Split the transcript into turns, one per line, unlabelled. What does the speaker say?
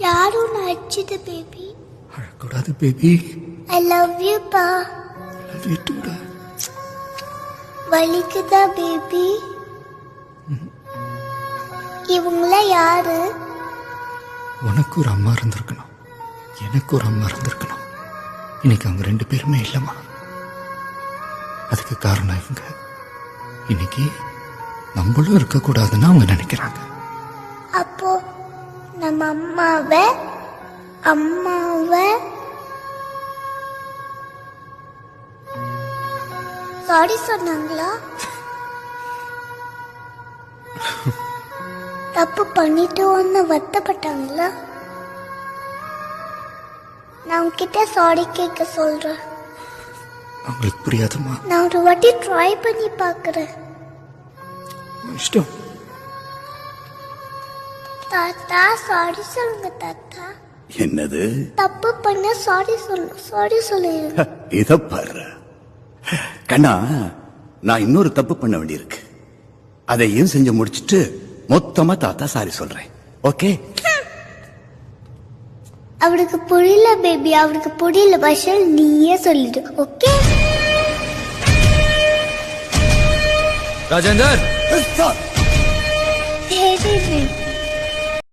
யாரும் அடிச்சது பேபி.
அழக்கூடாது பேபி.
ஐ லவ் யூ பா.
லவ் யூ டூடா.
வலிக்குதா பேபி? இவங்கள யாரு?
உனக்கு ஒரு அம்மா இருந்திருக்கணும், எனக்கு ஒரு அம்மா இருந்திருக்கணும். இன்னைக்கு அவங்க 2 பேருமே இல்லைம்மா. அதுக்கு காரணம் இவங்க. இன்னைக்கு நம்மளும் இருக்கக்கூடாதுன்னு அவங்க நினைக்கிறாங்க.
அப்போ நம்ம அம்மாவை சாரி சொன்னாங்களா? தப்பு பண்ணிட்டோன்னு வருத்தப்பட்டாங்களா? நான் உன்கிட்ட சாரி கேட்க சொல்றேன்.
அவங்களுக்கு புரியாதுமா.
நான் ஒரு வாட்டி ட்ரை பண்ணி பார்க்கறேன்.
இஷ்டம்.
தாத்தா சாரி சொல்லுங்க தாத்தா.
என்னது?
தப்பு பண்ண சாரி சொல்லுங்க.
இத பாரு கண்ணா, நான் இன்னொரு தப்பு பண்ண வேண்டியிருக்கு. அதையும் செஞ்சு முடிச்சிட்டு மொத்தமா தாத்தா சாரி சொல்றேன். ஓகே?
அவருக்கு புரியல பேபி, அவருக்கு புரியல. பஷல் நீயே சொல்லிடு. ஓகே
ராஜேந்தர்.
சரி பேபி.